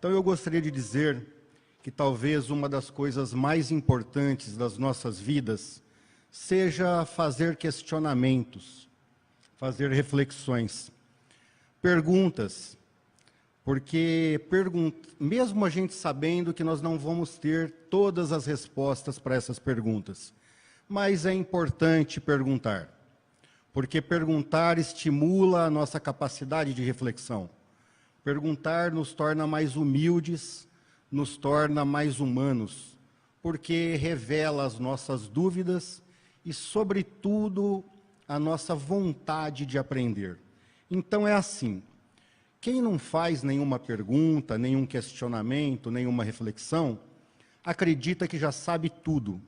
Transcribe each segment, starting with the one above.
Então eu gostaria de dizer que talvez uma das coisas mais importantes das nossas vidas seja fazer questionamentos, fazer reflexões, perguntas, porque mesmo a gente sabendo que nós não vamos ter todas as respostas para essas perguntas, mas é importante perguntar, porque perguntar estimula a nossa capacidade de reflexão. Perguntar nos torna mais humildes, nos torna mais humanos, porque revela as nossas dúvidas e, sobretudo, a nossa vontade de aprender. Então é assim, quem não faz nenhuma pergunta, nenhum questionamento, nenhuma reflexão, acredita que já sabe tudo.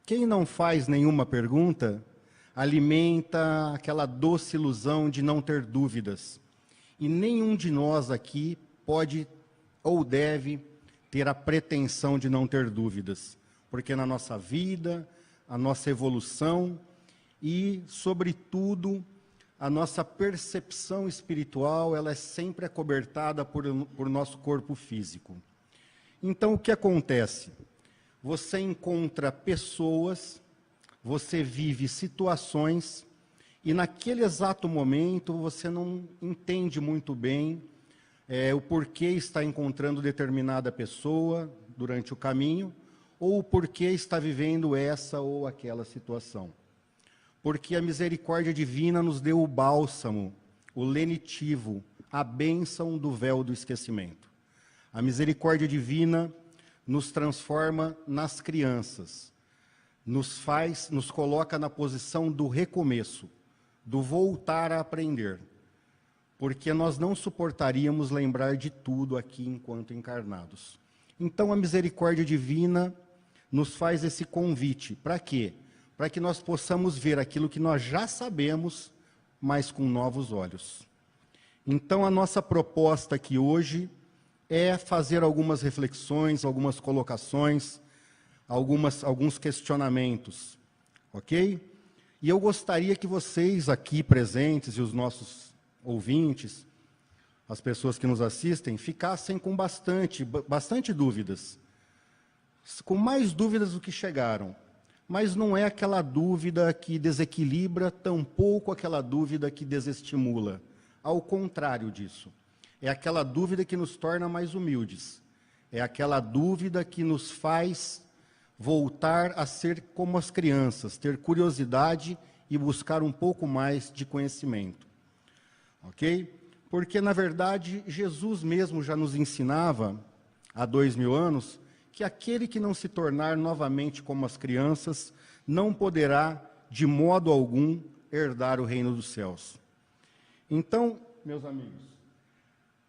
Quem não faz nenhuma pergunta, alimenta aquela doce ilusão de não ter dúvidas. E nenhum de nós aqui pode ou deve ter a pretensão de não ter dúvidas, porque na nossa vida, a nossa evolução e, sobretudo, a nossa percepção espiritual, ela é sempre acobertada por nosso corpo físico. Então, o que acontece? Você encontra pessoas, você vive situações, e naquele exato momento você não entende muito bem o porquê está encontrando determinada pessoa durante o caminho, ou o porquê está vivendo essa ou aquela situação. Porque a misericórdia divina nos deu o bálsamo, o lenitivo, a bênção do véu do esquecimento. A misericórdia divina nos transforma nas crianças, nos coloca na posição do recomeço, do voltar a aprender, porque nós não suportaríamos lembrar de tudo aqui enquanto encarnados. Então a misericórdia divina nos faz esse convite, para quê? Para que nós possamos ver aquilo que nós já sabemos, mas com novos olhos. Então a nossa proposta aqui hoje é fazer algumas reflexões, algumas colocações, alguns questionamentos, ok? E eu gostaria que vocês aqui presentes e os nossos ouvintes, as pessoas que nos assistem, ficassem com bastante dúvidas, com mais dúvidas do que chegaram, mas não é aquela dúvida que desequilibra, tampouco aquela dúvida que desestimula, ao contrário disso. É aquela dúvida que nos torna mais humildes. É aquela dúvida que nos faz voltar a ser como as crianças, ter curiosidade e buscar um pouco mais de conhecimento. Ok? Porque, na verdade, Jesus mesmo já nos ensinava, há 2000 anos, que aquele que não se tornar novamente como as crianças, não poderá, de modo algum, herdar o reino dos céus. Então, meus amigos,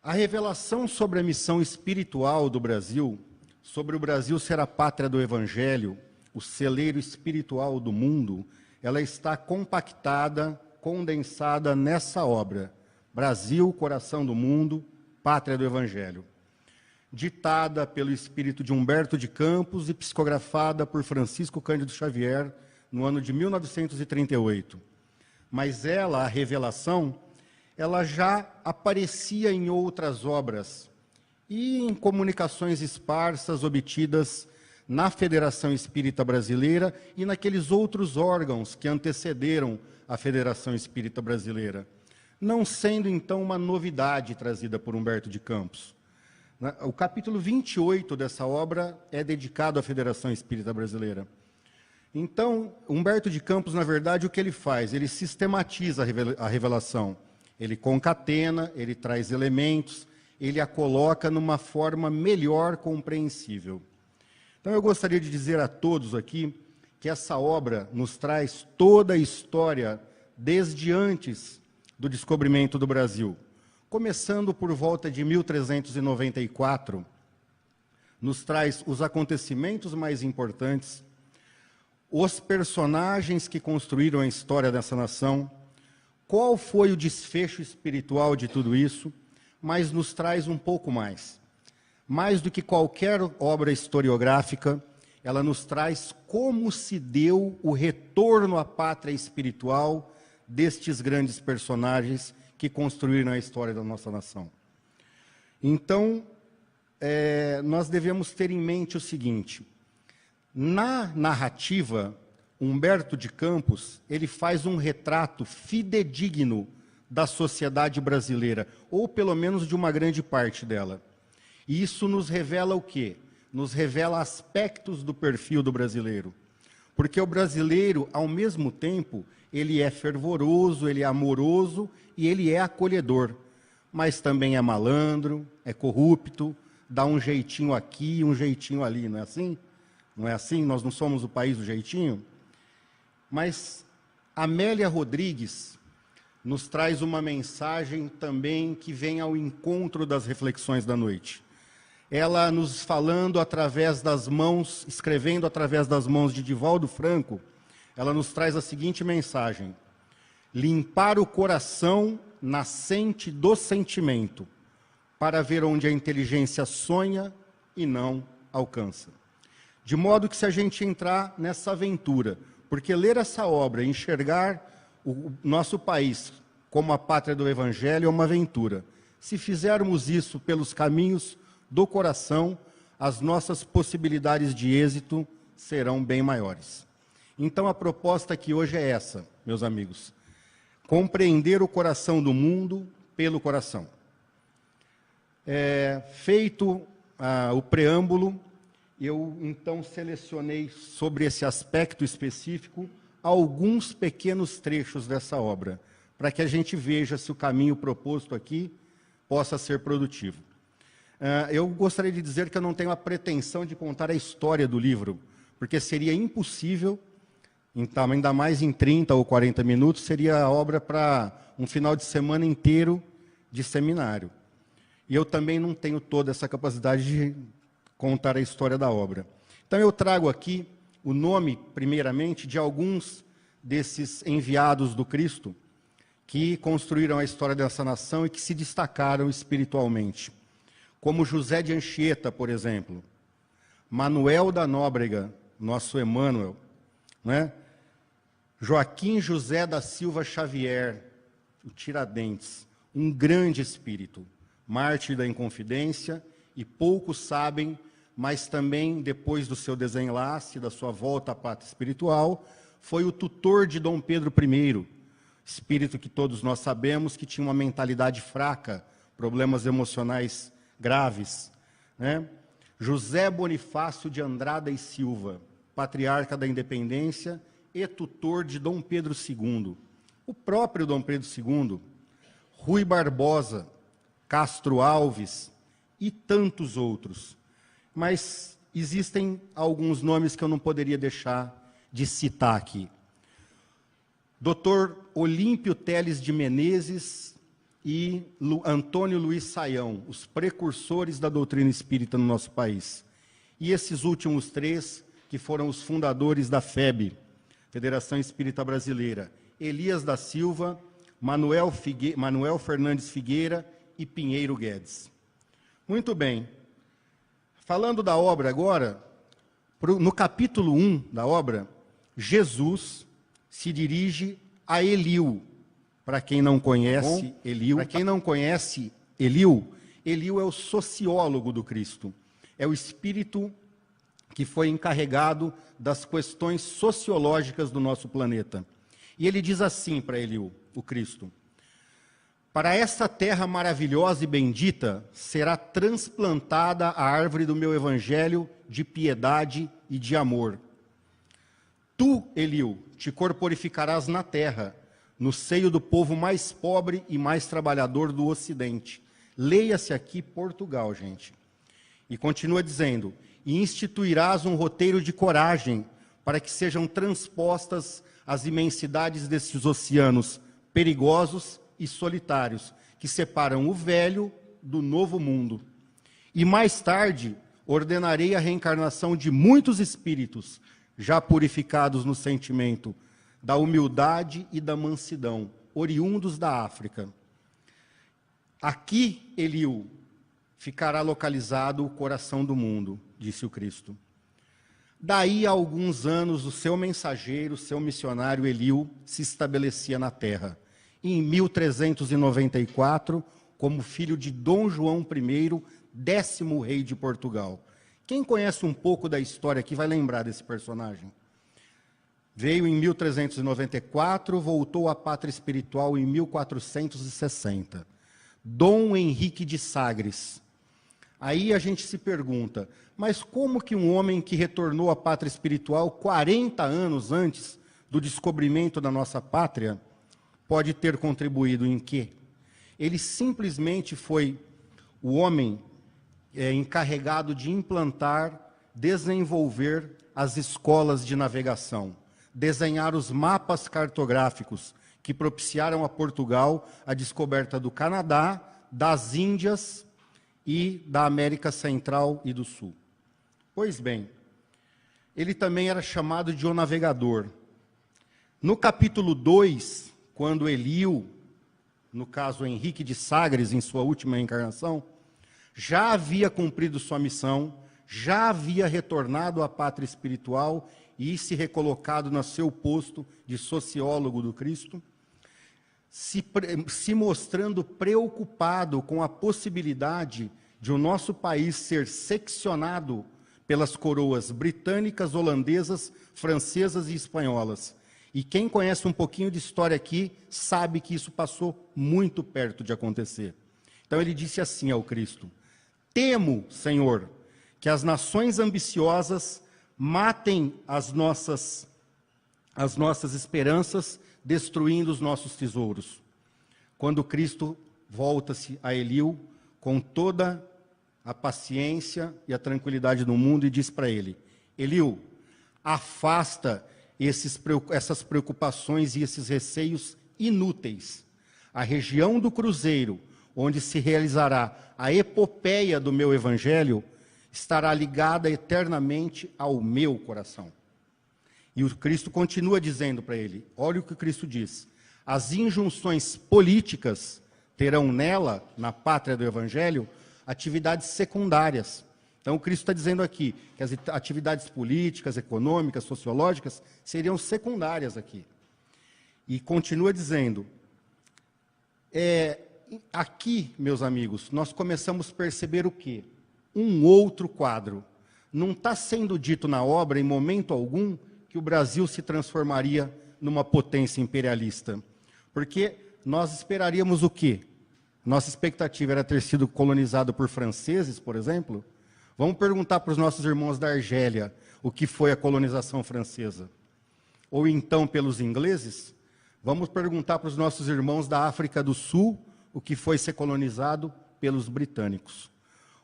a revelação sobre a missão espiritual do Brasil, sobre o Brasil ser a pátria do Evangelho, o celeiro espiritual do mundo, ela está compactada, condensada nessa obra, Brasil, coração do mundo, pátria do Evangelho, ditada pelo espírito de Humberto de Campos e psicografada por Francisco Cândido Xavier, no ano de 1938. Mas ela, a revelação, ela já aparecia em outras obras e em comunicações esparsas obtidas na Federação Espírita Brasileira e naqueles outros órgãos que antecederam a Federação Espírita Brasileira, não sendo então uma novidade trazida por Humberto de Campos. O capítulo 28 dessa obra é dedicado à Federação Espírita Brasileira. Então, Humberto de Campos, na verdade, o que ele faz? Ele sistematiza a revelação. Ele concatena, ele traz elementos, ele a coloca numa forma melhor compreensível. Então, eu gostaria de dizer a todos aqui que essa obra nos traz toda a história desde antes do descobrimento do Brasil. Começando por volta de 1394, nos traz os acontecimentos mais importantes, os personagens que construíram a história dessa nação, qual foi o desfecho espiritual de tudo isso, mas nos traz um pouco mais. Mais do que qualquer obra historiográfica, ela nos traz como se deu o retorno à pátria espiritual destes grandes personagens que construíram a história da nossa nação. Então, nós devemos ter em mente o seguinte: na narrativa, Humberto de Campos, ele faz um retrato fidedigno da sociedade brasileira, ou pelo menos de uma grande parte dela. E isso nos revela o quê? Nos revela aspectos do perfil do brasileiro. Porque o brasileiro, ao mesmo tempo, ele é fervoroso, ele é amoroso e ele é acolhedor. Mas também é malandro, é corrupto, dá um jeitinho aqui, um jeitinho ali, não é assim? Não é assim? Nós não somos o país do jeitinho? Mas Amélia Rodrigues nos traz uma mensagem também que vem ao encontro das reflexões da noite. Ela nos falando através das mãos, escrevendo através das mãos de Divaldo Franco, ela nos traz a seguinte mensagem: limpar o coração nascente do sentimento, para ver onde a inteligência sonha e não alcança. De modo que, se a gente entrar nessa aventura, porque ler essa obra e enxergar o nosso país como a pátria do Evangelho é uma aventura. Se fizermos isso pelos caminhos do coração, as nossas possibilidades de êxito serão bem maiores. Então, a proposta aqui hoje é essa, meus amigos: compreender o coração do mundo pelo coração. Feito o preâmbulo, eu então selecionei sobre esse aspecto específico alguns pequenos trechos dessa obra, para que a gente veja se o caminho proposto aqui possa ser produtivo. Eu gostaria de dizer que eu não tenho a pretensão de contar a história do livro, porque seria impossível, então, ainda mais em 30 ou 40 minutos, seria a obra para um final de semana inteiro de seminário. E eu também não tenho toda essa capacidade de contar a história da obra. Então, eu trago aqui o nome, primeiramente, de alguns desses enviados do Cristo que construíram a história dessa nação e que se destacaram espiritualmente. Como José de Anchieta, por exemplo, Manuel da Nóbrega, nosso Emmanuel, né? Joaquim José da Silva Xavier, o Tiradentes, um grande espírito, mártir da Inconfidência, e poucos sabem, mas também, depois do seu desenlace, da sua volta à pátria espiritual, foi o tutor de Dom Pedro I, espírito que todos nós sabemos que tinha uma mentalidade fraca, problemas emocionais graves, né? José Bonifácio de Andrada e Silva, patriarca da Independência e tutor de Dom Pedro II. O próprio Dom Pedro II, Rui Barbosa, Castro Alves e tantos outros. Mas existem alguns nomes que eu não poderia deixar de citar aqui. Dr. Olímpio Teles de Menezes e Antônio Luiz Saião, os precursores da doutrina espírita no nosso país. E esses últimos três, que foram os fundadores da FEB, Federação Espírita Brasileira: Elias da Silva, Manuel Fernandes Figueira e Pinheiro Guedes. Muito bem. Falando da obra agora, no capítulo 1 da obra, Jesus se dirige a Eliú. Para quem não conhece Eliú, Eliú é o sociólogo do Cristo. É o espírito que foi encarregado das questões sociológicas do nosso planeta. E ele diz assim para Eliú, o Cristo: para esta terra maravilhosa e bendita será transplantada a árvore do meu evangelho de piedade e de amor. Tu, Eliú, te corporificarás na terra, no seio do povo mais pobre e mais trabalhador do Ocidente. Leia-se aqui Portugal, gente. E continua dizendo: e instituirás um roteiro de coragem para que sejam transpostas as imensidades desses oceanos perigosos e solitários, que separam o velho do novo mundo. E mais tarde ordenarei a reencarnação de muitos espíritos, já purificados no sentimento da humildade e da mansidão, oriundos da África. Aqui, Eliú, ficará localizado o coração do mundo, disse o Cristo. Daí a alguns anos, o seu mensageiro, seu missionário Eliú, se estabelecia na terra. E em 1394, como filho de Dom João I, 10º rei de Portugal. Quem conhece um pouco da história aqui vai lembrar desse personagem. Veio em 1394, voltou à pátria espiritual em 1460. Dom Henrique de Sagres. Aí a gente se pergunta, mas como que um homem que retornou à pátria espiritual 40 anos antes do descobrimento da nossa pátria pode ter contribuído em quê? Ele simplesmente foi o homem encarregado de implantar, desenvolver as escolas de navegação, desenhar os mapas cartográficos que propiciaram a Portugal a descoberta do Canadá, das Índias e da América Central e do Sul. Pois bem, ele também era chamado de o navegador. No capítulo 2, quando Eliú, no caso Henrique de Sagres, em sua última encarnação, já havia cumprido sua missão, já havia retornado à pátria espiritual e se recolocado no seu posto de sociólogo do Cristo, se mostrando preocupado com a possibilidade de o nosso país ser seccionado pelas coroas britânicas, holandesas, francesas e espanholas. E quem conhece um pouquinho de história aqui sabe que isso passou muito perto de acontecer. Então ele disse assim ao Cristo: temo, Senhor, que as nações ambiciosas matem as nossas esperanças, destruindo os nossos tesouros. Quando Cristo volta-se a Eliú com toda a paciência e a tranquilidade do mundo e diz para ele: Eliú, afasta essas preocupações e esses receios inúteis. A região do Cruzeiro, onde se realizará a epopeia do meu evangelho, estará ligada eternamente ao meu coração. E o Cristo continua dizendo para ele, olha o que o Cristo diz: as injunções políticas terão nela, na pátria do evangelho, atividades secundárias. Então o Cristo está dizendo aqui que as atividades políticas, econômicas, sociológicas seriam secundárias aqui. E continua dizendo, aqui, meus amigos, nós começamos a perceber o quê? Um outro quadro. Não está sendo dito na obra, em momento algum, que o Brasil se transformaria numa potência imperialista. Porque nós esperaríamos o quê? Nossa expectativa era ter sido colonizado por franceses, por exemplo. Vamos perguntar para os nossos irmãos da Argélia o que foi a colonização francesa. Ou então pelos ingleses. Vamos perguntar para os nossos irmãos da África do Sul o que foi ser colonizado pelos britânicos.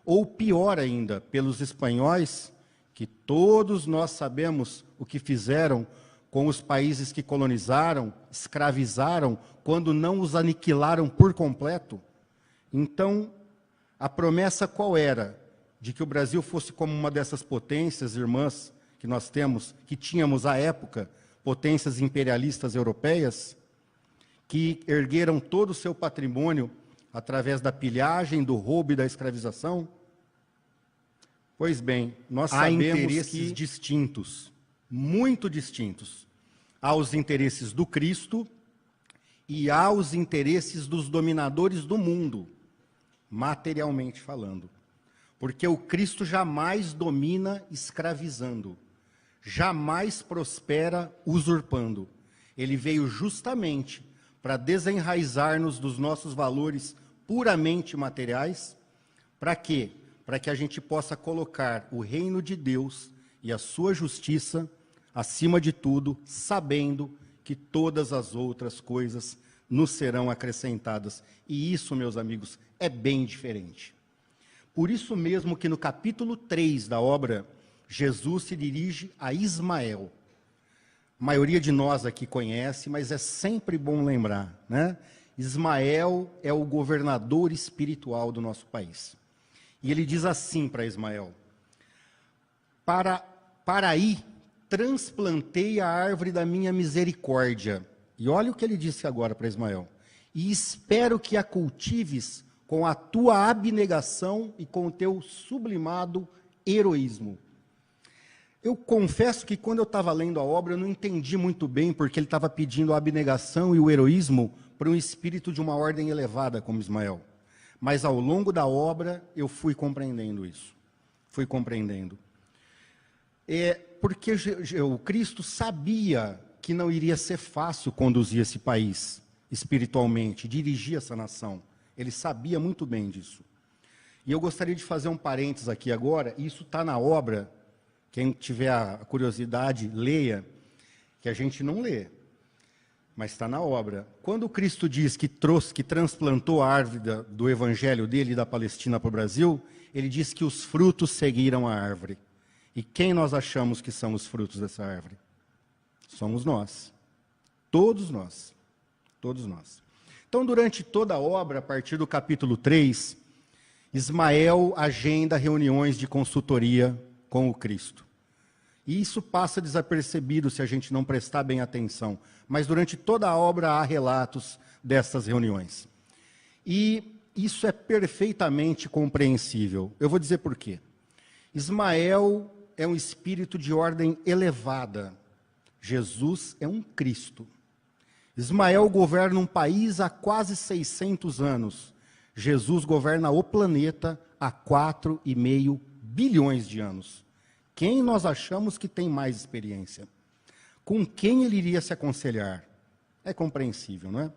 Ou pior ainda, pelos espanhóis, que todos nós sabemos o que fizeram com os países que colonizaram, escravizaram, quando não os aniquilaram por completo. Então, a promessa qual era? De que o Brasil fosse como uma dessas potências irmãs que nós temos, que tínhamos à época, potências imperialistas europeias, que ergueram todo o seu patrimônio através da pilhagem, do roubo e da escravização? Pois bem, nós sabemos interesses distintos, muito distintos. Há os interesses do Cristo e há os interesses dos dominadores do mundo, materialmente falando. Porque o Cristo jamais domina escravizando, jamais prospera usurpando. Ele veio justamente para desenraizar-nos dos nossos valores puramente materiais. Para quê? Para que a gente possa colocar o reino de Deus e a sua justiça acima de tudo, sabendo que todas as outras coisas nos serão acrescentadas. E isso, meus amigos, é bem diferente. Por isso mesmo que no capítulo 3 da obra, Jesus se dirige a Ismael. A maioria de nós aqui conhece, mas é sempre bom lembrar, né? Ismael é o governador espiritual do nosso país. E ele diz assim para Ismael: para aí transplantei a árvore da minha misericórdia. E olha o que ele disse agora para Ismael: e espero que a cultives com a tua abnegação e com o teu sublimado heroísmo. Eu confesso que quando eu estava lendo a obra, eu não entendi muito bem porque ele estava pedindo a abnegação e o heroísmo para um espírito de uma ordem elevada como Ismael. Mas ao longo da obra eu fui compreendendo isso. Fui compreendendo. Porque o Cristo sabia que não iria ser fácil conduzir esse país espiritualmente, dirigir essa nação. Ele sabia muito bem disso. E eu gostaria de fazer um parênteses aqui agora, isso está na obra, quem tiver a curiosidade, leia, que a gente não lê, mas está na obra. Quando Cristo diz que transplantou a árvore do evangelho dele da Palestina para o Brasil, ele diz que os frutos seguiram a árvore. E quem nós achamos que são os frutos dessa árvore? Somos nós. Todos nós. Todos nós. Então, durante toda a obra, a partir do capítulo 3, Ismael agenda reuniões de consultoria com o Cristo. E isso passa desapercebido se a gente não prestar bem atenção. Mas durante toda a obra há relatos dessas reuniões. E isso é perfeitamente compreensível. Eu vou dizer por quê. Ismael é um espírito de ordem elevada. Jesus é um Cristo. Ismael governa um país há quase 600 anos. Jesus governa o planeta há 4,5 bilhões de anos. Quem nós achamos que tem mais experiência? Com quem ele iria se aconselhar? É compreensível, não é?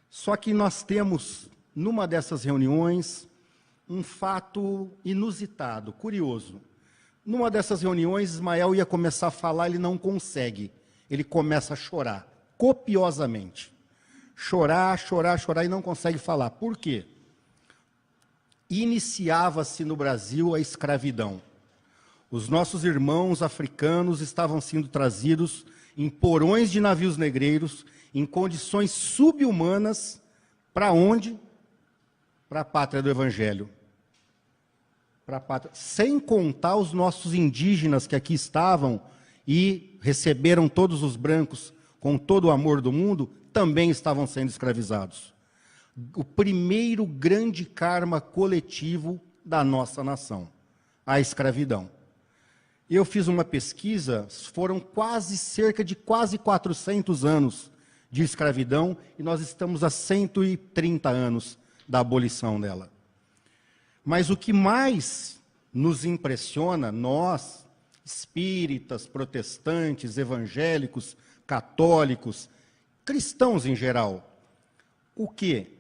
Só que nós temos, numa dessas reuniões, um fato inusitado, curioso. Numa dessas reuniões, Ismael ia começar a falar, ele não consegue. Ele começa a chorar, copiosamente. Chorar, chorar, chorar e não consegue falar. Por quê? Iniciava-se no Brasil a escravidão. Os nossos irmãos africanos estavam sendo trazidos em porões de navios negreiros, em condições subhumanas, para onde? Para a pátria do Evangelho. Para a pátria. Sem contar os nossos indígenas que aqui estavam e receberam todos os brancos com todo o amor do mundo, também estavam sendo escravizados. O primeiro grande karma coletivo da nossa nação, a escravidão. Eu fiz uma pesquisa, foram cerca de quase 400 anos de escravidão e nós estamos há 130 anos da abolição dela. Mas o que mais nos impressiona, nós, espíritas, protestantes, evangélicos, católicos, cristãos em geral, o quê?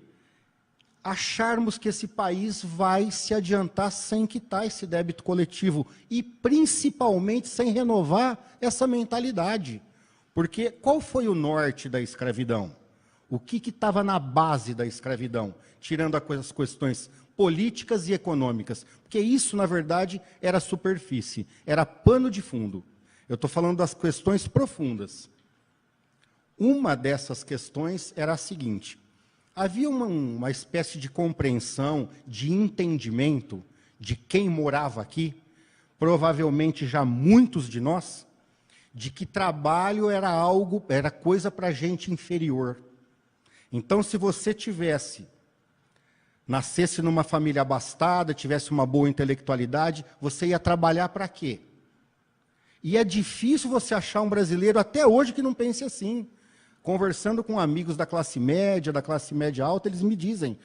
Acharmos que esse país vai se adiantar sem quitar esse débito coletivo e, principalmente, sem renovar essa mentalidade. Porque qual foi o norte da escravidão? O que estava na base da escravidão? Tirando as questões políticas e econômicas. Porque isso, na verdade, era superfície, era pano de fundo. Eu estou falando das questões profundas. Uma dessas questões era a seguinte: havia uma espécie de compreensão, de entendimento de quem morava aqui, provavelmente já muitos de nós, de que trabalho era coisa para gente inferior. Então, se você nascesse numa família abastada, tivesse uma boa intelectualidade, você ia trabalhar para quê? E é difícil você achar um brasileiro até hoje que não pense assim. Conversando com amigos da classe média alta, eles me dizem: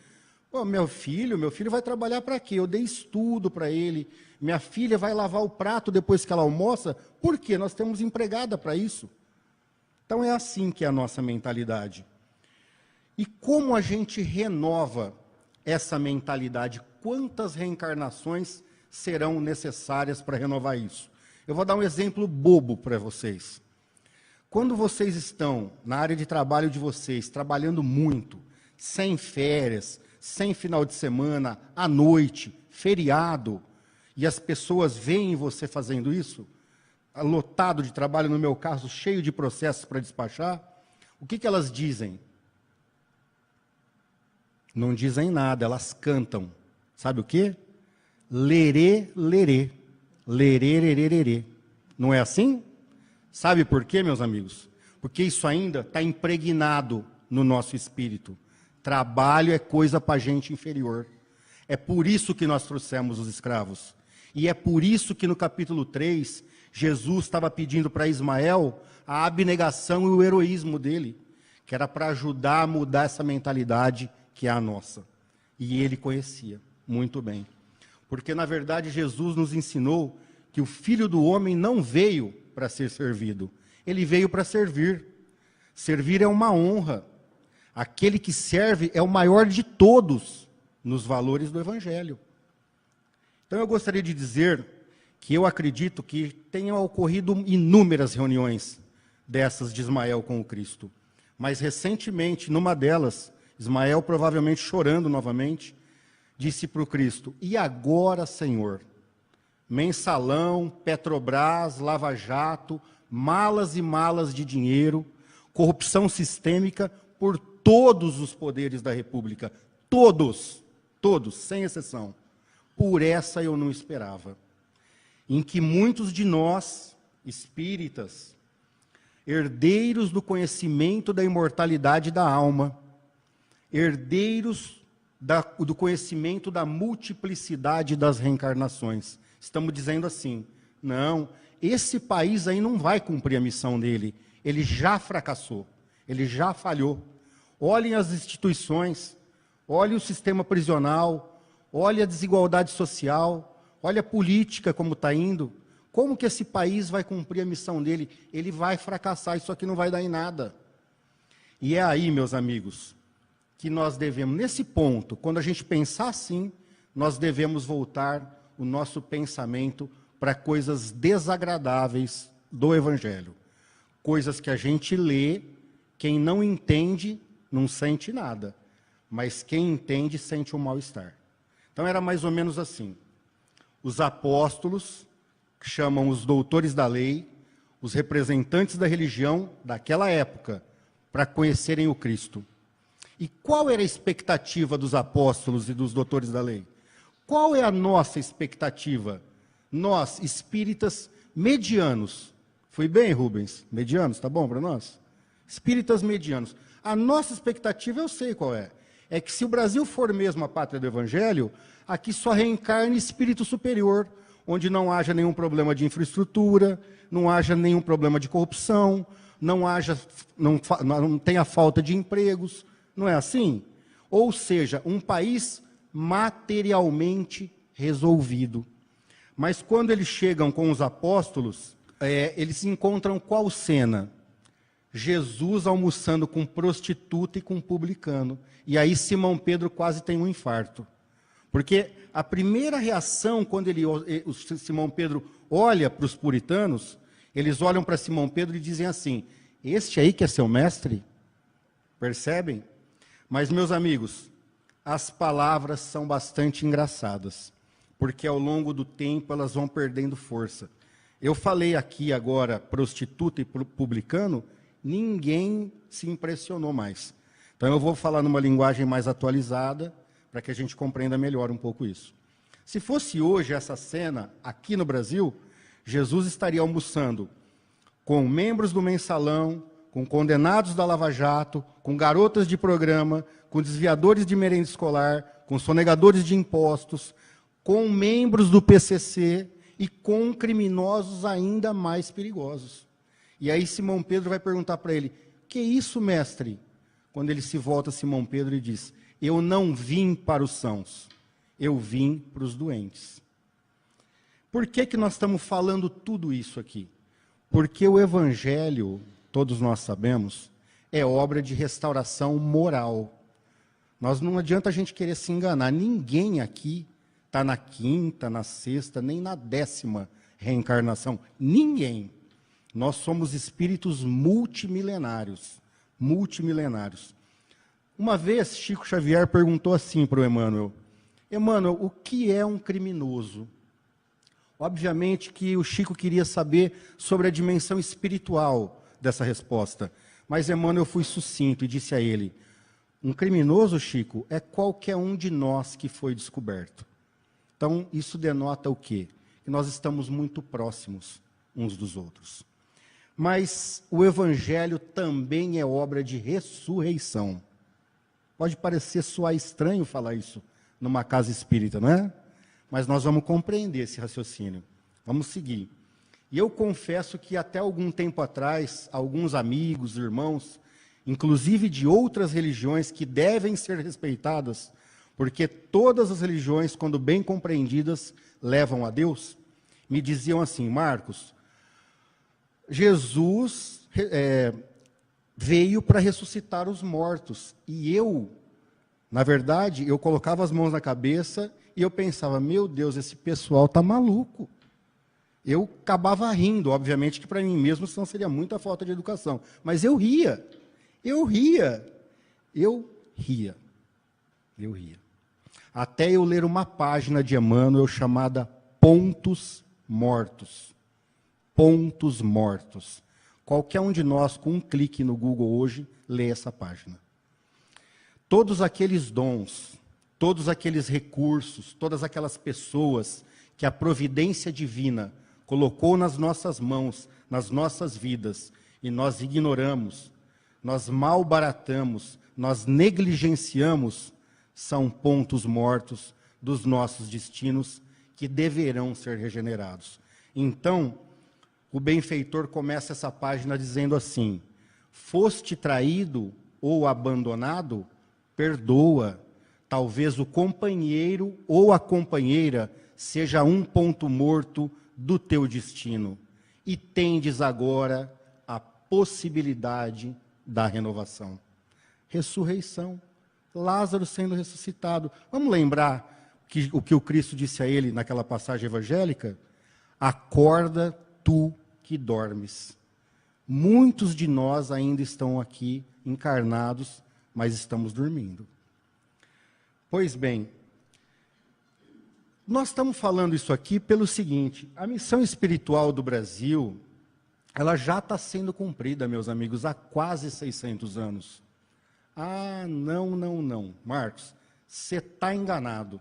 meu filho vai trabalhar para quê? Eu dei estudo para ele, minha filha vai lavar o prato depois que ela almoça, por quê? Nós temos empregada para isso. Então é assim que é a nossa mentalidade. E como a gente renova essa mentalidade? Quantas reencarnações serão necessárias para renovar isso? Eu vou dar um exemplo bobo para vocês. Quando vocês estão na área de trabalho de vocês, trabalhando muito, sem férias, sem final de semana, à noite, feriado, e as pessoas veem você fazendo isso, lotado de trabalho, no meu caso, cheio de processos para despachar, o que elas dizem? Não dizem nada, elas cantam. Sabe o quê? Lerê, lerê, lerê, lerê, lerê. Não é assim? Sabe por quê, meus amigos? Porque isso ainda está impregnado no nosso espírito. Trabalho é coisa para gente inferior. É por isso que nós trouxemos os escravos. E é por isso que no capítulo 3, Jesus estava pedindo para Ismael a abnegação e o heroísmo dele, que era para ajudar a mudar essa mentalidade que é a nossa. E ele conhecia muito bem. Porque, na verdade, Jesus nos ensinou que o Filho do Homem não veio para ser servido. Ele veio para servir. Servir é uma honra. Aquele que serve é o maior de todos nos valores do Evangelho. Então, eu gostaria de dizer que eu acredito que tenham ocorrido inúmeras reuniões dessas de Ismael com o Cristo. Mas, recentemente, numa delas, Ismael, provavelmente chorando novamente, disse para o Cristo: e agora, Senhor? Mensalão, Petrobras, Lava Jato, malas e malas de dinheiro, corrupção sistêmica por todos os poderes da República. Todos, sem exceção. Por essa eu não esperava. Em que muitos de nós, espíritas, herdeiros do conhecimento da imortalidade da alma, herdeiros do conhecimento da multiplicidade das reencarnações, estamos dizendo assim: não, esse país aí não vai cumprir a missão dele, ele já fracassou, ele já falhou. Olhem as instituições, olhem o sistema prisional, olhem a desigualdade social, olhem a política como está indo. Como que esse país vai cumprir a missão dele? Ele vai fracassar, isso aqui não vai dar em nada. E é aí, meus amigos, que nós devemos, nesse ponto, quando a gente pensar assim, nós devemos voltar o nosso pensamento para coisas desagradáveis do Evangelho. Coisas que a gente lê, quem não entende, não sente nada. Mas quem entende, sente um mal-estar. Então era mais ou menos assim. Os apóstolos, que chamam os doutores da lei, os representantes da religião daquela época, para conhecerem o Cristo. E qual era a expectativa dos apóstolos e dos doutores da lei? Qual é a nossa expectativa? Nós, espíritas medianos. Fui bem, Rubens? Medianos, tá bom para nós? Espíritas medianos. A nossa expectativa eu sei qual é. É que se o Brasil for mesmo a pátria do Evangelho, aqui só reencarne espírito superior, onde não haja nenhum problema de infraestrutura, não haja nenhum problema de corrupção, não tenha falta de empregos. Não é assim? Ou seja, um país materialmente resolvido. Mas quando eles chegam com os apóstolos, eles encontram qual cena? Jesus almoçando com prostituta e com publicano. E aí Simão Pedro quase tem um infarto. Porque a primeira reação, quando o Simão Pedro olha para os puritanos, eles olham para Simão Pedro e dizem assim: este aí que é seu mestre? Percebem? Mas, meus amigos, as palavras são bastante engraçadas, porque ao longo do tempo elas vão perdendo força. Eu falei aqui agora prostituta e publicano, ninguém se impressionou mais. Então eu vou falar numa linguagem mais atualizada, para que a gente compreenda melhor um pouco isso. Se fosse hoje essa cena, aqui no Brasil, Jesus estaria almoçando com membros do mensalão, com condenados da Lava Jato, com garotas de programa, com desviadores de merenda escolar, com sonegadores de impostos, com membros do PCC e com criminosos ainda mais perigosos. E aí Simão Pedro vai perguntar para ele: que isso, mestre? Quando ele se volta a Simão Pedro e diz: eu não vim para os sãos, eu vim para os doentes. Por que nós estamos falando tudo isso aqui? Porque o Evangelho, todos nós sabemos, é obra de restauração moral. Não adianta a gente querer se enganar. Ninguém aqui está na quinta, na sexta, nem na 10ª reencarnação. Ninguém. Nós somos espíritos multimilenários. Multimilenários. Uma vez, Chico Xavier perguntou assim para o Emmanuel: Emmanuel, o que é um criminoso? Obviamente que o Chico queria saber sobre a dimensão espiritual dessa resposta. Mas Emmanuel foi sucinto e disse a ele: um criminoso, Chico, é qualquer um de nós que foi descoberto. Então, isso denota o quê? Que nós estamos muito próximos uns dos outros. Mas o Evangelho também é obra de ressurreição. Pode parecer soar estranho falar isso numa casa espírita, não é? Mas nós vamos compreender esse raciocínio. Vamos seguir. E eu confesso que até algum tempo atrás, alguns amigos, irmãos, inclusive de outras religiões que devem ser respeitadas, Porque todas as religiões, quando bem compreendidas, levam a Deus. Me diziam assim: Marcos, Jesus veio para ressuscitar os mortos. E eu, na verdade, eu colocava as mãos na cabeça e eu pensava: meu Deus, esse pessoal está maluco. Eu acabava rindo, obviamente que para mim mesmo, senão seria muita falta de educação. Mas eu ria. Até eu ler uma página de Emmanuel chamada Pontos Mortos. Pontos Mortos. Qualquer um de nós, com um clique no Google hoje, lê essa página. Todos aqueles dons, todos aqueles recursos, todas aquelas pessoas que a providência divina colocou nas nossas mãos, nas nossas vidas, e nós ignoramos, nós malbaratamos, nós negligenciamos, são pontos mortos dos nossos destinos que deverão ser regenerados. Então, o benfeitor começa essa página dizendo assim: foste traído ou abandonado, perdoa. Talvez o companheiro ou a companheira seja um ponto morto do teu destino. E tendes agora a possibilidade da renovação. Ressurreição. Lázaro sendo ressuscitado. Vamos lembrar o que o Cristo disse a ele naquela passagem evangélica? Acorda tu que dormes. Muitos de nós ainda estão aqui encarnados, mas estamos dormindo. Pois bem, nós estamos falando isso aqui pelo seguinte: a missão espiritual do Brasil, ela já está sendo cumprida, meus amigos, há quase 600 anos. Ah, não, Marcos, você está enganado.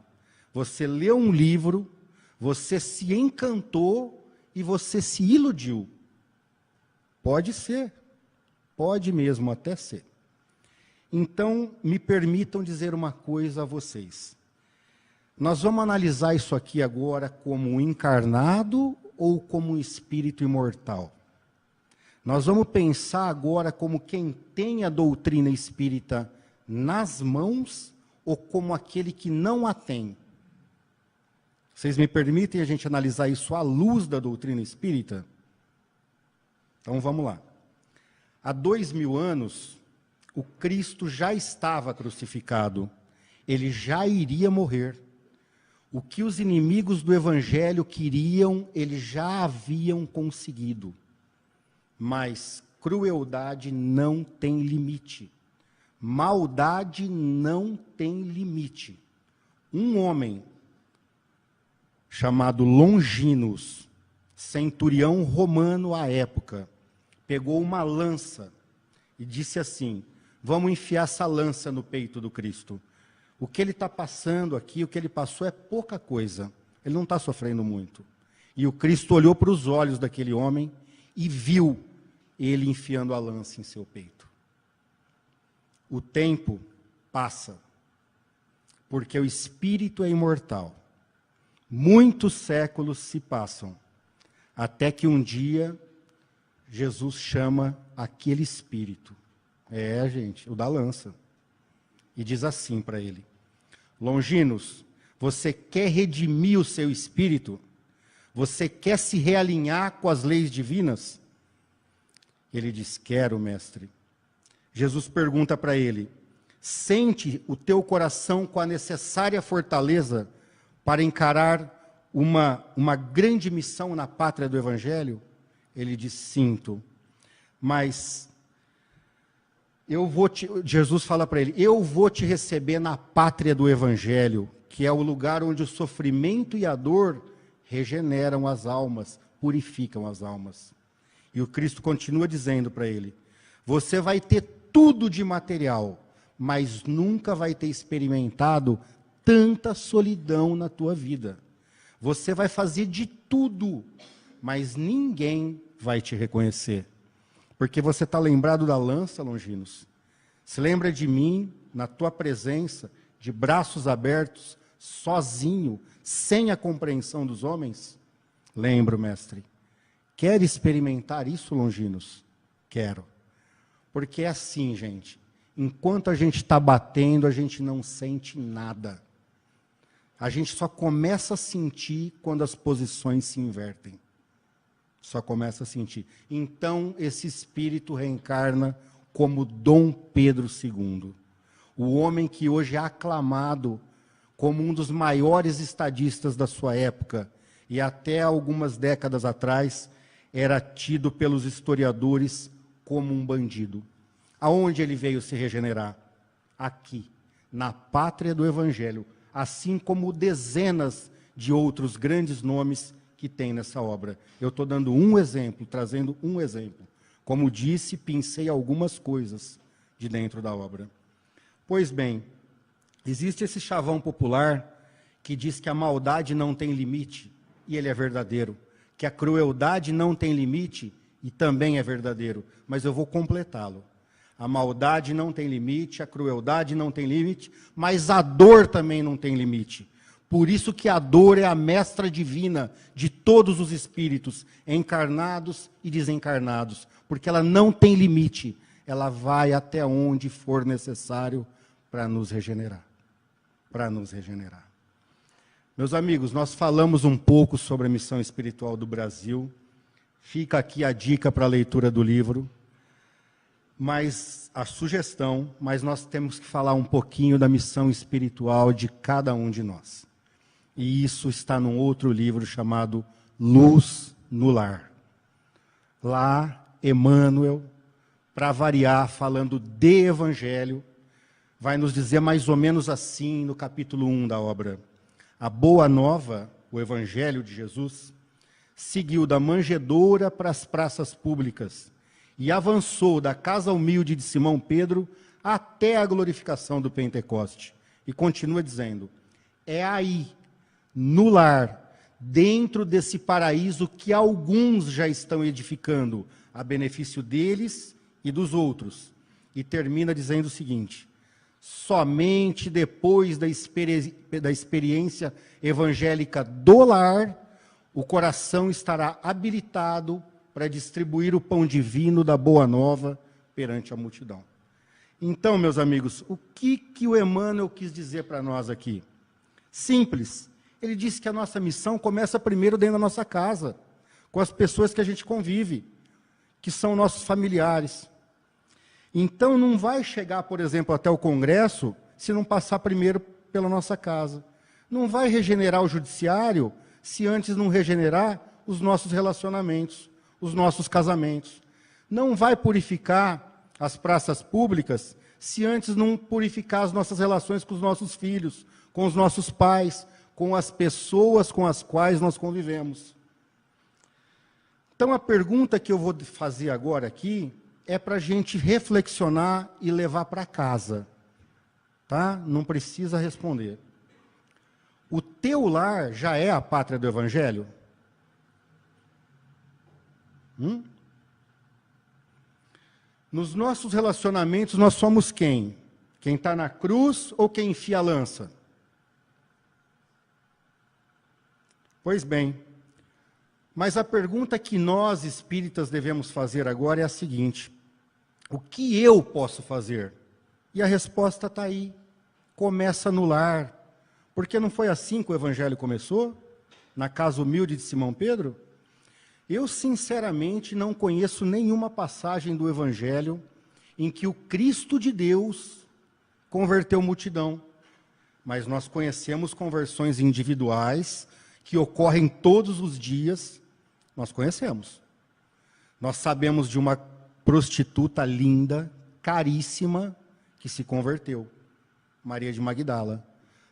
Você leu um livro, você se encantou e você se iludiu. Pode ser, pode mesmo até ser. Então, me permitam dizer uma coisa a vocês. Nós vamos analisar isso aqui agora como um encarnado ou como um espírito imortal? Nós vamos pensar agora como quem tem a doutrina espírita nas mãos ou como aquele que não a tem? Vocês me permitem a gente analisar isso à luz da doutrina espírita? Então vamos lá. Há 2000 anos, o Cristo já estava crucificado. Ele já iria morrer. O que os inimigos do Evangelho queriam, eles já haviam conseguido. Mas crueldade não tem limite. Maldade não tem limite. Um homem chamado Longinos, centurião romano à época, pegou uma lança e disse assim: vamos enfiar essa lança no peito do Cristo. O que ele está passando aqui, o que ele passou é pouca coisa. Ele não está sofrendo muito. E o Cristo olhou para os olhos daquele homem e viu ele enfiando a lança em seu peito. O tempo passa, porque o espírito é imortal. Muitos séculos se passam, até que um dia Jesus chama aquele espírito, gente, o da lança, e diz assim para ele: Longinos, você quer redimir o seu espírito? Você quer se realinhar com as leis divinas? Ele diz: quero, mestre. Jesus pergunta para ele: sente o teu coração com a necessária fortaleza para encarar uma grande missão na pátria do Evangelho? Ele diz: sinto. Mas Jesus fala para ele: eu vou te receber na pátria do Evangelho, que é o lugar onde o sofrimento e a dor regeneram as almas, purificam as almas. E o Cristo continua dizendo para ele: você vai ter tudo de material, mas nunca vai ter experimentado tanta solidão na tua vida. Você vai fazer de tudo, mas ninguém vai te reconhecer. Porque você está lembrado da lança, Longinos? Se lembra de mim, na tua presença, de braços abertos, sozinho, sem a compreensão dos homens? Lembro, mestre. Quer experimentar isso, Longinos? Quero. Porque é assim, gente. Enquanto a gente está batendo, a gente não sente nada. A gente só começa a sentir quando as posições se invertem. Só começa a sentir. Então, esse espírito reencarna como Dom Pedro II. O homem que hoje é aclamado como um dos maiores estadistas da sua época, e até algumas décadas atrás era tido pelos historiadores como um bandido. Aonde ele veio se regenerar? Aqui, na pátria do Evangelho, assim como dezenas de outros grandes nomes que tem nessa obra. Eu estou dando um exemplo, trazendo um exemplo. Como disse, pincei algumas coisas de dentro da obra. Pois bem, existe esse chavão popular que diz que a maldade não tem limite, e ele é verdadeiro. Que a crueldade não tem limite, e também é verdadeiro. Mas eu vou completá-lo. A maldade não tem limite, a crueldade não tem limite, mas a dor também não tem limite. Por isso que a dor é a mestra divina de todos os espíritos, encarnados e desencarnados, porque ela não tem limite, ela vai até onde for necessário para nos regenerar. Para nos regenerar. Meus amigos, nós falamos um pouco sobre a missão espiritual do Brasil, fica aqui a dica para a leitura do livro, mas a sugestão, mas nós temos que falar um pouquinho da missão espiritual de cada um de nós. E isso está num outro livro chamado Luz no Lar. Lá, Emmanuel, para variar, falando de Evangelho, vai nos dizer mais ou menos assim no capítulo 1 da obra. A Boa Nova, o Evangelho de Jesus, seguiu da manjedoura para as praças públicas e avançou da casa humilde de Simão Pedro até a glorificação do Pentecoste. E continua dizendo, é aí, no lar, dentro desse paraíso que alguns já estão edificando, a benefício deles e dos outros. E termina dizendo o seguinte, somente depois da experiência evangélica do lar, o coração estará habilitado para distribuir o pão divino da Boa Nova perante a multidão. Então, meus amigos, o que o Emmanuel quis dizer para nós aqui? Simples. Ele disse que a nossa missão começa primeiro dentro da nossa casa, com as pessoas que a gente convive, que são nossos familiares. Então, não vai chegar, por exemplo, até o Congresso, se não passar primeiro pela nossa casa. Não vai regenerar o judiciário, se antes não regenerar os nossos relacionamentos, os nossos casamentos. Não vai purificar as praças públicas, se antes não purificar as nossas relações com os nossos filhos, com os nossos pais, com as pessoas com as quais nós convivemos. Então, a pergunta que eu vou fazer agora aqui é para a gente reflexionar e levar para casa. Tá? Não precisa responder. O teu lar já é a pátria do Evangelho? Nos nossos relacionamentos, nós somos quem? Quem está na cruz ou quem enfia a lança? Pois bem, mas a pergunta que nós espíritas devemos fazer agora é a seguinte, o que eu posso fazer? E a resposta está aí, começa no lar, porque não foi assim que o Evangelho começou? Na casa humilde de Simão Pedro? Eu, sinceramente, não conheço nenhuma passagem do Evangelho em que o Cristo de Deus converteu multidão, mas nós conhecemos conversões individuais que ocorrem todos os dias, nós conhecemos. Nós sabemos de uma prostituta linda, caríssima, que se converteu, Maria de Magdala.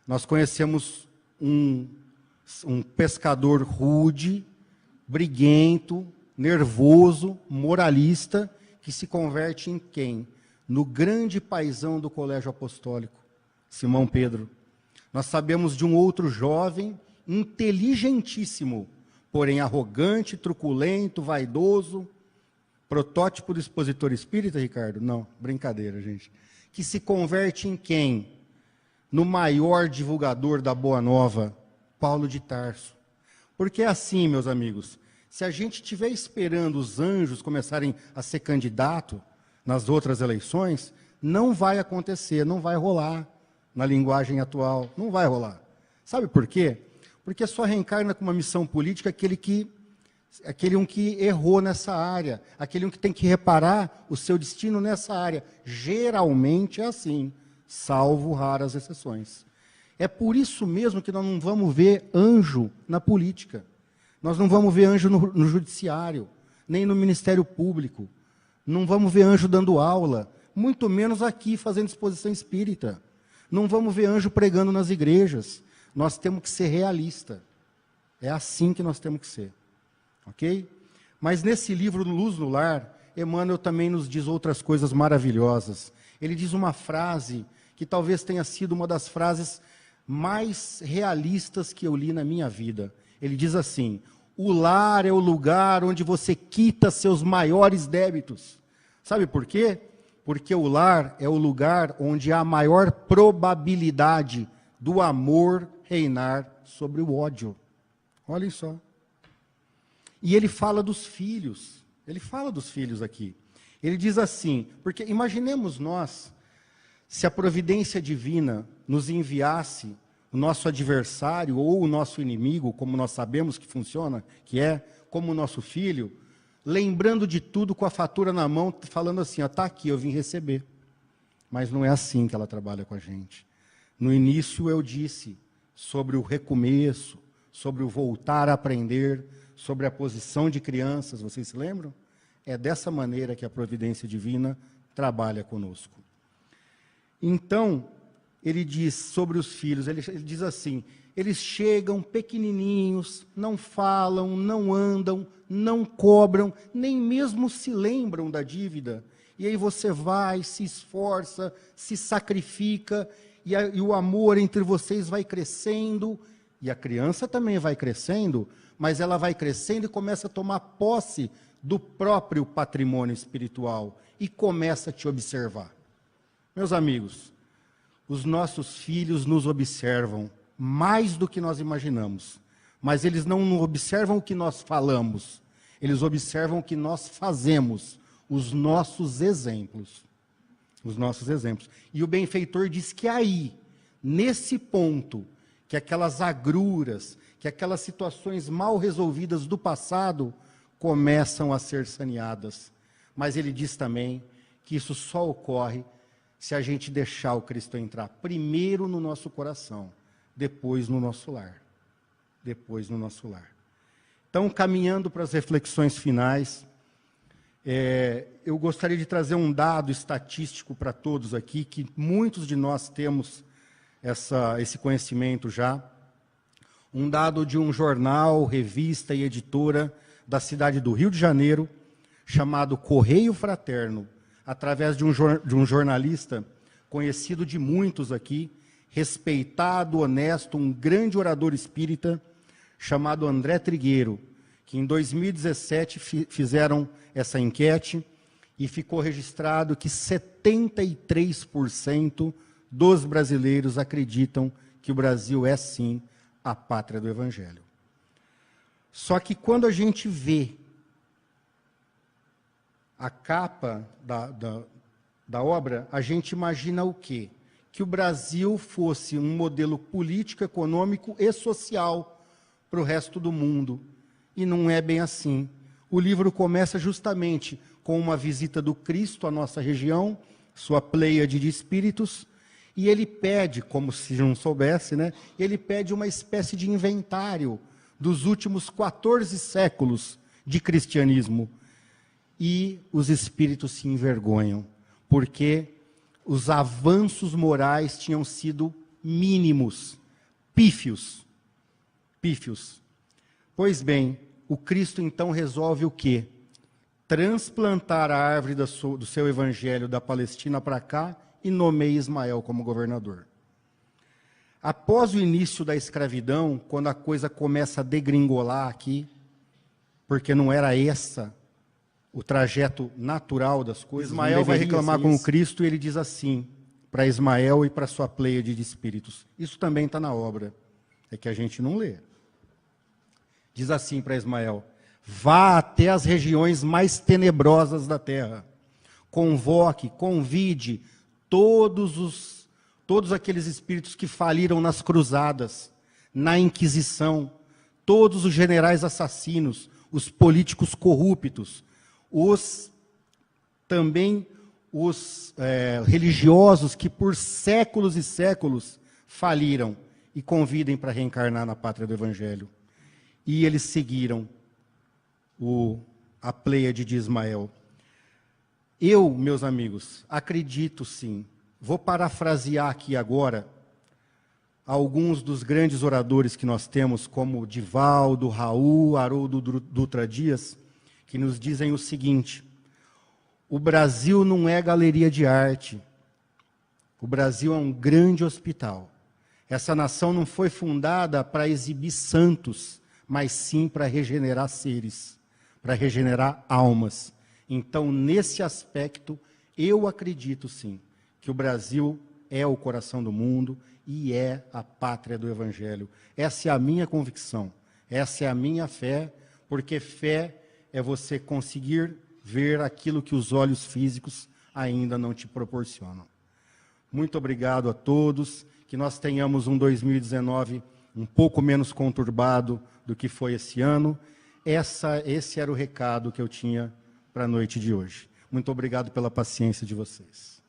Nós conhecemos um pescador rude, briguento, nervoso, moralista, que se converte em quem? No grande paizão do colégio apostólico, Simão Pedro. Nós sabemos de um outro jovem, inteligentíssimo, porém arrogante, truculento, vaidoso, protótipo do expositor espírita, Ricardo? Não, brincadeira, gente. Que se converte em quem? No maior divulgador da Boa Nova, Paulo de Tarso. Porque é assim, meus amigos, se a gente estiver esperando os anjos começarem a ser candidato nas outras eleições, Não vai acontecer, não vai rolar na linguagem atual, não vai rolar. Sabe por quê? Porque só reencarna com uma missão política aquele que errou nessa área, aquele que tem que reparar o seu destino nessa área. Geralmente é assim, salvo raras exceções. É por isso mesmo que nós não vamos ver anjo na política. Nós não vamos ver anjo no judiciário, nem no Ministério Público. Não vamos ver anjo dando aula, muito menos aqui fazendo exposição espírita. Não vamos ver anjo pregando nas igrejas. Nós temos que ser realistas. É assim que nós temos que ser. Ok? Mas nesse livro, Luz no Lar, Emmanuel também nos diz outras coisas maravilhosas. Ele diz uma frase que talvez tenha sido uma das frases mais realistas que eu li na minha vida. Ele diz assim: o lar é o lugar onde você quita seus maiores débitos. Sabe por quê? Porque o lar é o lugar onde há a maior probabilidade do amor reinar sobre o ódio. Olhem só. E ele fala dos filhos. Ele fala dos filhos aqui. Ele diz assim, porque imaginemos nós, se a providência divina nos enviasse o nosso adversário ou o nosso inimigo, como nós sabemos que funciona, que é como o nosso filho, lembrando de tudo com a fatura na mão, falando assim, está aqui, eu vim receber. Mas não é assim que ela trabalha com a gente. No início eu disse sobre o recomeço, sobre o voltar a aprender, sobre a posição de crianças, vocês se lembram? É dessa maneira que a providência divina trabalha conosco. Então, ele diz sobre os filhos, ele diz assim, eles chegam pequenininhos, não falam, não andam, não cobram, nem mesmo se lembram da dívida. E aí você vai, se esforça, se sacrifica, e o amor entre vocês vai crescendo, e a criança também vai crescendo, mas ela vai crescendo e começa a tomar posse do próprio patrimônio espiritual, e começa a te observar. Meus amigos, os nossos filhos nos observam mais do que nós imaginamos, mas eles não observam o que nós falamos, eles observam o que nós fazemos, os nossos exemplos. Os nossos exemplos. E o benfeitor diz que aí, nesse ponto, que aquelas agruras, que aquelas situações mal resolvidas do passado começam a ser saneadas. Mas ele diz também que isso só ocorre se a gente deixar o Cristo entrar primeiro no nosso coração, depois no nosso lar. Depois no nosso lar. Então, caminhando para as reflexões finais, eu gostaria de trazer um dado estatístico para todos aqui, que muitos de nós temos esse conhecimento já. Um dado de um jornal, revista e editora da cidade do Rio de Janeiro, chamado Correio Fraterno, através de um jornalista conhecido de muitos aqui, respeitado, honesto, um grande orador espírita, chamado André Trigueiro, que em 2017 fizeram essa enquete e ficou registrado que 73% dos brasileiros acreditam que o Brasil é, sim, a pátria do Evangelho. Só que quando a gente vê a capa da obra, a gente imagina o quê? Que o Brasil fosse um modelo político, econômico e social para o resto do mundo. E não é bem assim. O livro começa justamente com uma visita do Cristo à nossa região, sua pleiade de espíritos, e ele pede, como se não soubesse, né? Ele pede uma espécie de inventário dos últimos 14 séculos de cristianismo. E os espíritos se envergonham, porque os avanços morais tinham sido mínimos, pífios. Pois bem, o Cristo então resolve o quê? Transplantar a árvore do seu evangelho da Palestina para cá e nomeia Ismael como governador. Após o início da escravidão, quando a coisa começa a degringolar aqui, porque não era o trajeto natural das coisas, Ismael vai reclamar com o Cristo e ele diz assim, para Ismael e para sua pleiade de espíritos. Isso também está na obra, é que a gente não lê. Diz assim para Ismael: vá até as regiões mais tenebrosas da terra, convoque, convide todos aqueles espíritos que faliram nas cruzadas, na Inquisição, todos os generais assassinos, os políticos corruptos, também os religiosos que por séculos e séculos faliram, e convidem para reencarnar na pátria do Evangelho. E eles seguiram a Pleiade de Ismael. Eu, meus amigos, acredito sim. Vou parafrasear aqui agora alguns dos grandes oradores que nós temos, como Divaldo, Raul, Haroldo Dutra Dias, que nos dizem o seguinte: o Brasil não é galeria de arte. O Brasil é um grande hospital. Essa nação não foi fundada para exibir santos, mas sim para regenerar seres, para regenerar almas. Então, nesse aspecto, eu acredito sim, que o Brasil é o coração do mundo e é a pátria do Evangelho. Essa é a minha convicção, essa é a minha fé, porque fé é você conseguir ver aquilo que os olhos físicos ainda não te proporcionam. Muito obrigado a todos, que nós tenhamos um 2019 um pouco menos conturbado do que foi esse ano. Esse era o recado que eu tinha para a noite de hoje. Muito obrigado pela paciência de vocês.